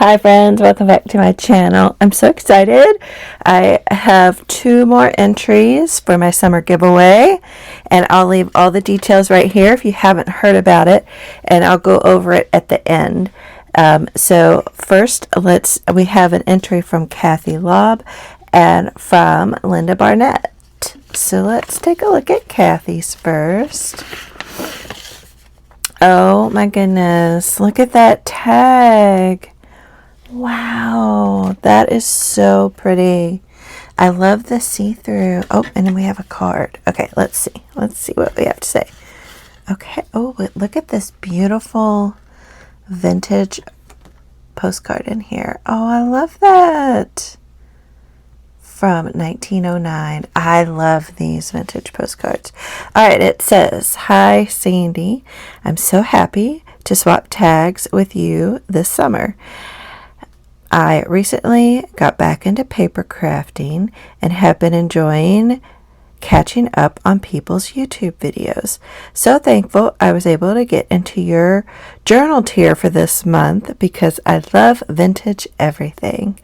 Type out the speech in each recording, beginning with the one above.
Hi friends, welcome back to my channel. I'm so excited. I have 2 more entries for my summer giveaway, and I'll leave all the details right here if you haven't heard about it, and I'll go over it at the end. So first, we have an entry from Kathy Lobb and from Linda Barnett. So let's take a look at Kathy's first. Oh my goodness, look at that tag. Wow, that is so pretty. I love the see-through. Oh, and then we have a card. Okay, let's see. Let's see what we have to say. Okay, oh, look at this beautiful vintage postcard in here. Oh, I love that. From 1909. I love these vintage postcards. All right, it says, "Hi, Sandy. I'm so happy to swap tags with you this summer. I recently got back into paper crafting and have been enjoying catching up on people's YouTube videos. So thankful I was able to get into your journal tier for this month because I love vintage everything.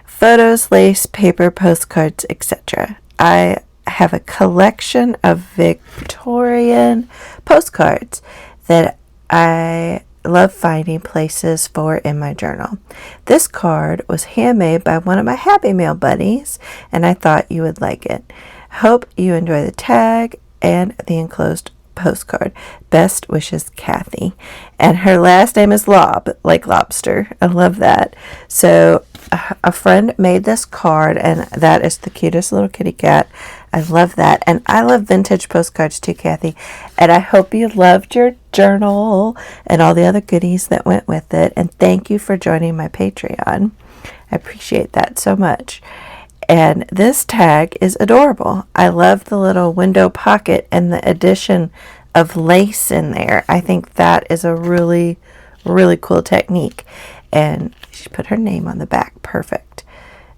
Photos, lace, paper, postcards, etc. I have a collection of Victorian postcards that I love finding places for in my journal. This card was handmade by one of my Happy Mail buddies, and I thought you would like it. Hope you enjoy the tag and the enclosed postcard. Best wishes, Kathy." And her last name is Lob, like lobster. I love that. So a friend made this card, and that is the cutest little kitty cat. I love that. And I love vintage postcards too, Kathy. And I hope you loved your journal and all the other goodies that went with it. And thank you for joining my Patreon. I appreciate that so much. And this tag is adorable. I love the little window pocket and the addition of lace in there. I think that is a really, really cool technique. And she put her name on the back. Perfect.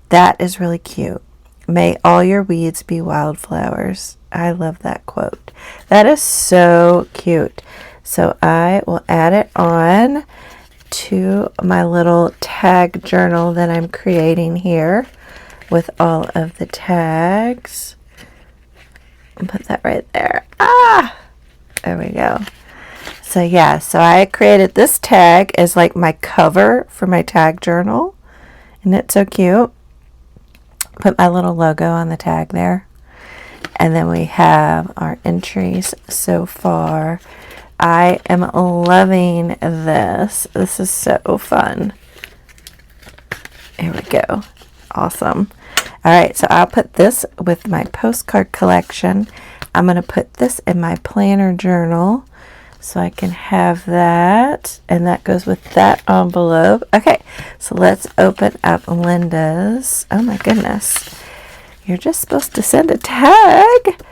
That is really cute. "May all your weeds be wildflowers." I love that quote. That is so cute. So I will add it on to my little tag journal that I'm creating here with all of the tags. And put that right there. There we go. So yeah, so I created this tag as like my cover for my tag journal. Isn't it so cute? Put my little logo on the tag there. And then we have our entries so far. I am loving this. This is so fun. Here we go. Awesome. All right, so I'll put this with my postcard collection. I'm going to put this in my planner journal so I can have that, and that goes with that envelope. Okay, so let's open up Linda's. Oh my goodness. You're just supposed to send a tag,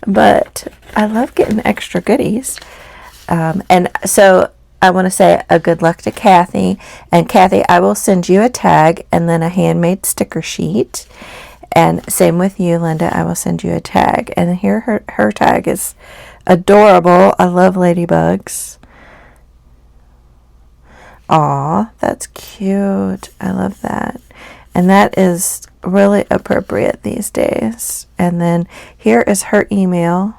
but I love getting extra goodies. And so I want to say a good luck to Kathy. And Kathy, I will send you a tag and then a handmade sticker sheet. And same with you, Linda. I will send you a tag. And here her tag is adorable. I love ladybugs. Aw, that's cute. I love that. And that is really appropriate these days. And then here is her email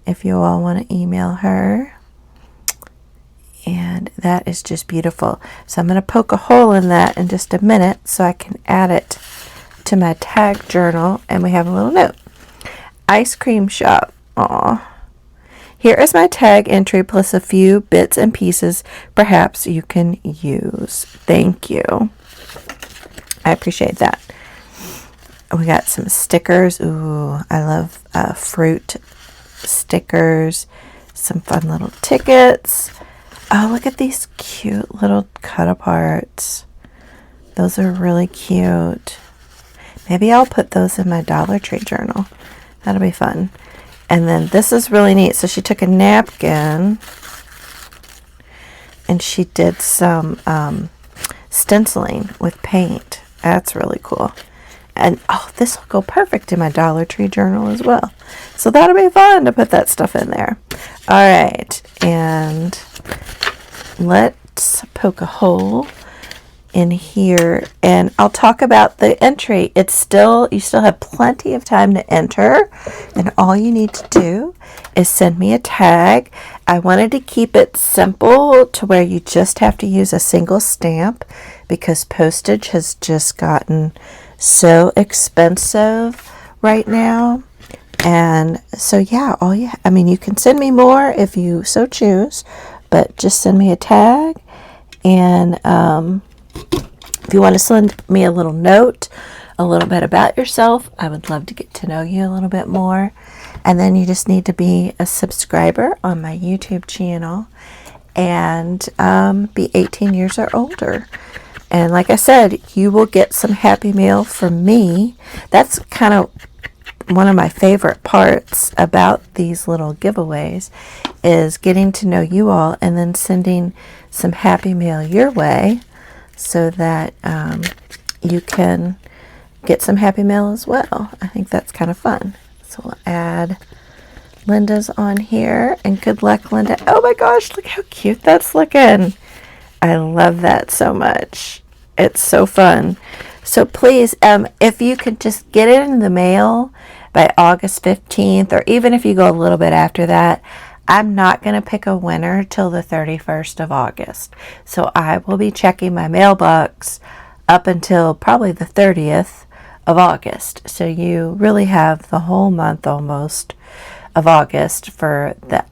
if you all want to email her. And that is just beautiful. So I'm going to poke a hole in that in just a minute so I can add it to my tag journal. And we have a little note. "Ice cream shop." Aw. "Here is my tag entry plus a few bits and pieces perhaps you can use. Thank you." I appreciate that. We got some stickers. Ooh, I love fruit stickers. Some fun little tickets. Oh, look at these cute little cut-aparts. Those are really cute. Maybe I'll put those in my Dollar Tree journal. That'll be fun. And then this is really neat. So she took a napkin and she did some stenciling with paint. That's really cool. And oh, this will go perfect in my Dollar Tree journal as well. So that'll be fun to put that stuff in there. All right. And let's poke a hole in here, and I'll talk about the entry. You still have plenty of time to enter, and all you need to do is send me a tag. I wanted to keep it simple to where you just have to use a single stamp because postage has just gotten so expensive right now. And so yeah, you can send me more if you so choose, but just send me a tag. And if you want to send me a little note, a little bit about yourself, I would love to get to know you a little bit more. And then you just need to be a subscriber on my YouTube channel and be 18 years or older. And like I said, you will get some Happy Mail from me. That's kind of one of my favorite parts about these little giveaways, is getting to know you all and then sending some Happy Mail your way so that you can get some Happy Mail as well. I think that's kind of fun. So we'll add Linda's on here, and good luck, Linda. Oh my gosh, look how cute that's looking. I love that so much. It's so fun. So please, if you could just get it in the mail by August 15th, or even if you go a little bit after that, I'm not going to pick a winner till the 31st of August. So I will be checking my mailbox up until probably the 30th of August. So you really have the whole month almost of August for the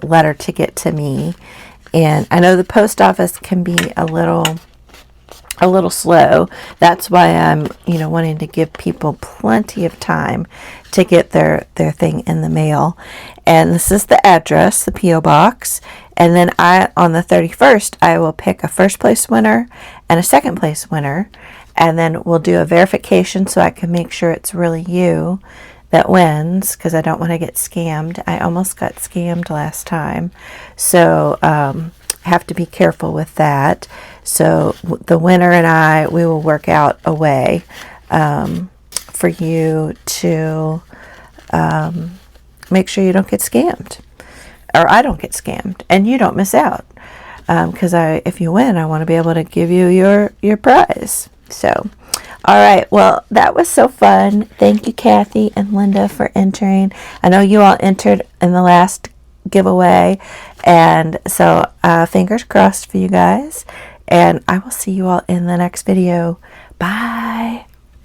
letter to get to me. And I know the post office can be a little slow. That's why I'm, wanting to give people plenty of time to get their thing in the mail. And this is the address, the P.O. Box. And then on the 31st, I will pick a first place winner and a second place winner. And then we'll do a verification so I can make sure it's really you that wins, because I don't want to get scammed. I almost got scammed last time. So have to be careful with that. So the winner and we will work out a way for you to make sure you don't get scammed, or I don't get scammed, and you don't miss out. Because if you win, I want to be able to give you your prize. So, all right. Well, that was so fun. Thank you, Kathy and Linda, for entering. I know you all entered in the last giveaway, and so fingers crossed for you guys, and I will see you all in the next video. Bye.